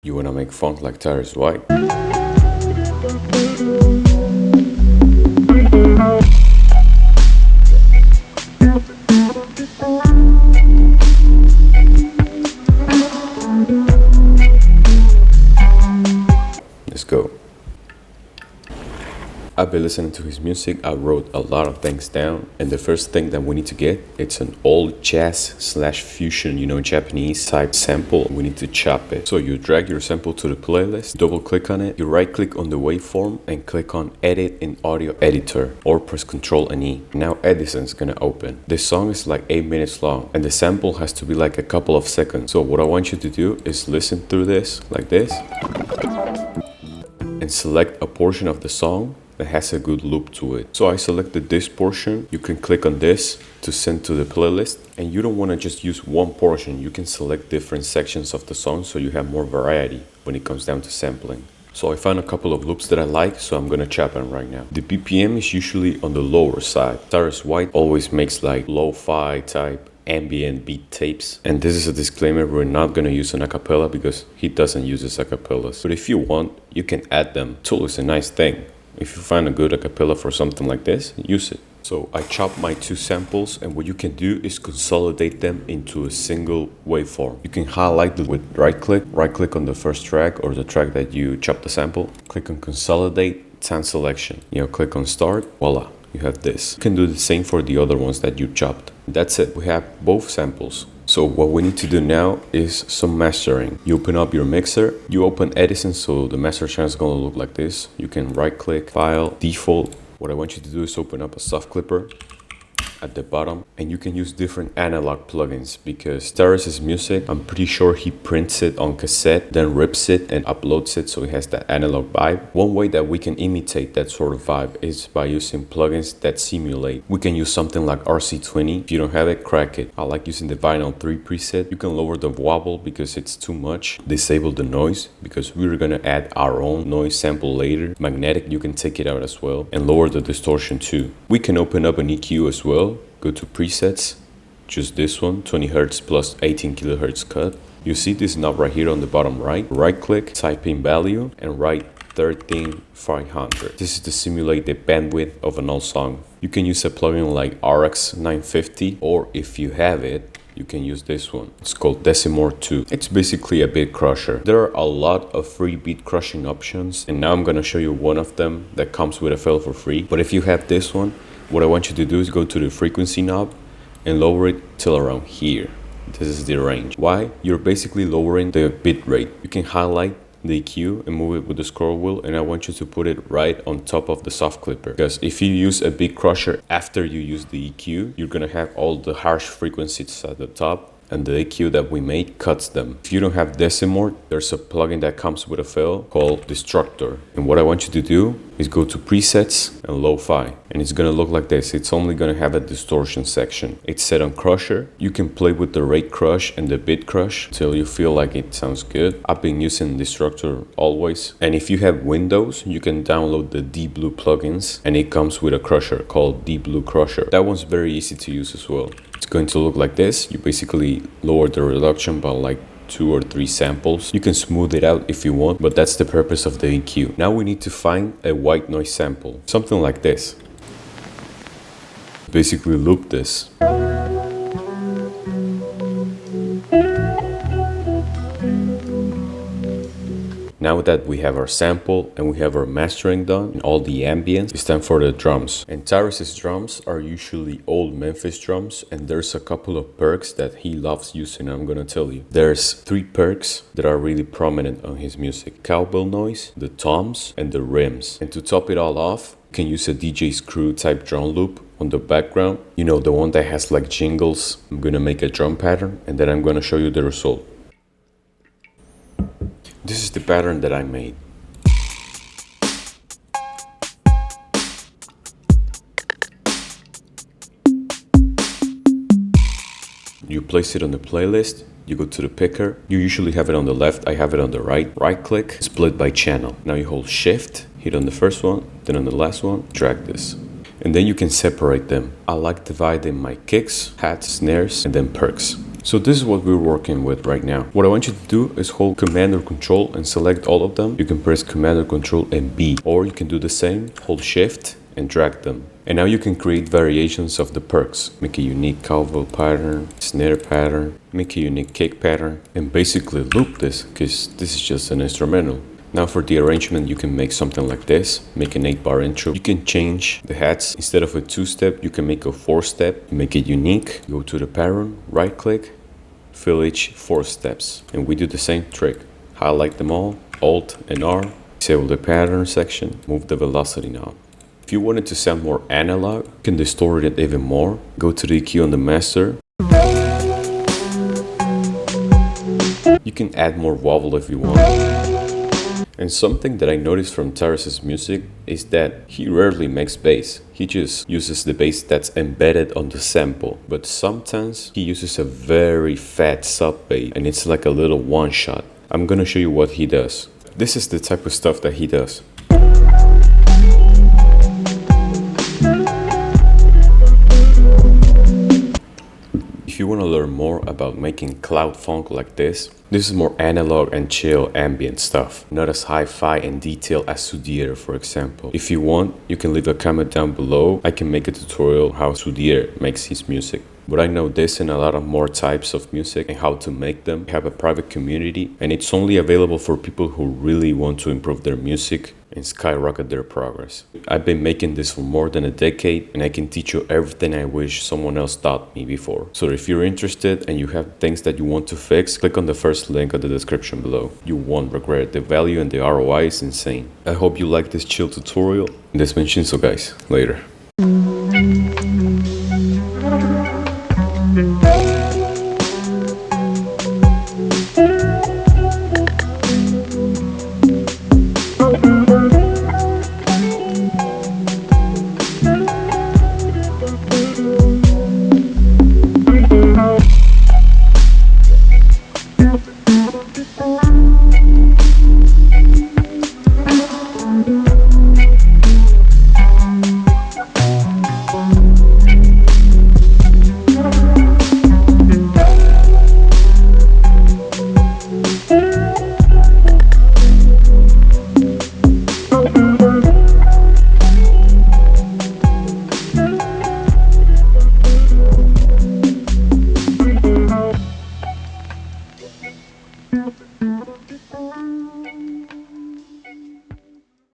You wanna make funk like TYRIS WHITE? Let's go. I've been listening to his music. I wrote a lot of things down, and the first thing that we need to get, it's an old jazz slash fusion, Japanese type sample. We need to chop it. So you drag your sample to the playlist, double click on it, you right click on the waveform and click on edit in audio editor, or press Ctrl and E. Now Edison's gonna open. This song is like 8 minutes long and the sample has to be like a couple of seconds. So what I want you to do is listen through this like this and select a portion of the song that has a good loop to it. So I selected this portion. You can click on this to send to the playlist, and you don't want to just use one portion. You can select different sections of the song so you have more variety when it comes down to sampling. So I found a couple of loops that I like, so I'm gonna chop them right now. The BPM is usually on the lower side. TYRIS WHITE always makes like lo-fi type ambient beat tapes, and this is a disclaimer, we're not going to use an acapella because he doesn't use his acapellas, but if you want you can add them. Tool is a nice thing. If you find a good acapella for something like this, use it. So I chopped my two samples, and what you can do is consolidate them into a single waveform. You can highlight them with right click on the first track or the track that you chopped the sample, click on consolidate, sound selection, click on start, voila, you have this. You can do the same for the other ones that you chopped. That's it, we have both samples. So what we need to do now is some mastering. You open up your mixer, you open Edison, so the master channel is gonna look like this. You can right click, file, default. What I want you to do is open up a soft clipper at the bottom, and you can use different analog plugins because TYRIS's music, I'm pretty sure he prints it on cassette, then rips it and uploads it so it has that analog vibe. One way that we can imitate that sort of vibe is by using plugins that simulate. We can use something like RC20. If you don't have it, crack it. I like using the Vinyl 3 preset. You can lower the wobble because it's too much. Disable the noise because we're gonna add our own noise sample later. Magnetic, you can take it out as well, and lower the distortion too. We can open up an EQ as well. Go to presets, choose this one, 20 Hz plus 18 kHz cut. You see this knob right here on the bottom right. Right click, type in value and write 13500. This is to simulate the bandwidth of an old song. You can use a plugin like RX 950, or if you have it, you can use this one. It's called Decimor 2. It's basically a beat crusher. There are a lot of free beat crushing options, and now I'm gonna show you one of them that comes with a file for free. But if you have this one, what I want you to do is go to the frequency knob and lower it till around here. This is the range. Why? You're basically lowering the bit rate. You can highlight the EQ and move it with the scroll wheel, and I want you to put it right on top of the soft clipper, because if you use a beat crusher after you use the EQ, you're gonna have all the harsh frequencies at the top, and the EQ that we made cuts them. If you don't have Decimor, there's a plugin that comes with a file called Destructor. And what I want you to do is go to presets and lo-fi, and it's gonna look like this. It's only gonna have a distortion section. It's set on crusher. You can play with the rate crush and the bit crush till you feel like it sounds good. I've been using Destructor always. And if you have Windows, you can download the D-Blue plugins, and it comes with a crusher called D-Blue Crusher. That one's very easy to use as well. It's going to look like this. You basically lower the reduction by like 2 or 3 samples. You can smooth it out if you want, but that's the purpose of the EQ. Now we need to find a white noise sample, something like this. Basically loop this. Now that we have our sample and we have our mastering done and all the ambience, it's time for the drums. And TYRIS's drums are usually old Memphis drums, and there's a couple of perks that he loves using. I'm gonna tell you. There's 3 perks that are really prominent on his music: cowbell noise, the toms, and the rims. And to top it all off, you can use a DJ Screw type drum loop on the background. The one that has like jingles. I'm gonna make a drum pattern and then I'm gonna show you the result. This is the pattern that I made. You place it on the playlist, you go to the picker, you usually have it on the left, I have it on the right. Right click, split by channel. Now you hold shift, hit on the first one, then on the last one, drag this. And then you can separate them. I like dividing my kicks, hats, snares, and then perks. So this is what we're working with right now. What I want you to do is hold Command or Control and select all of them. You can press Command or Control and B, or you can do the same, hold Shift and drag them. And now you can create variations of the perks. Make a unique cowbell pattern, snare pattern, make a unique kick pattern, and basically loop this, because this is just an instrumental. Now for the arrangement, you can make something like this, make an 8-bar intro. You can change the hats. Instead of a 2-step, you can make a 4-step, make it unique. Go to the pattern, right click, fill each 4 steps. And we do the same trick. Highlight them all, Alt and R, disable the pattern section, move the velocity knob. If you want it to sound more analog, you can distort it even more. Go to the EQ on the master. You can add more wobble if you want. And something that I noticed from TYRIS's music is that he rarely makes bass. He just uses the bass that's embedded on the sample. But sometimes he uses a very fat sub bass and it's like a little one shot. I'm gonna show you what he does. This is the type of stuff that he does. If you want to learn more about making cloud funk like this is more analog and chill ambient stuff, not as hi-fi and detailed as Sudir, for example. If you want, you can leave a comment down below. I can make a tutorial how Sudir makes his music. But I know this and a lot of more types of music and how to make them. I have a private community and it's only available for people who really want to improve their music and skyrocket their progress. I've been making this for more than a decade and I can teach you everything I wish someone else taught me before. So if you're interested and you have things that you want to fix, click on the first link in the description below. You won't regret it. The value and the ROI is insane. I hope you like this chill tutorial. This has been Shinzo, guys. Later.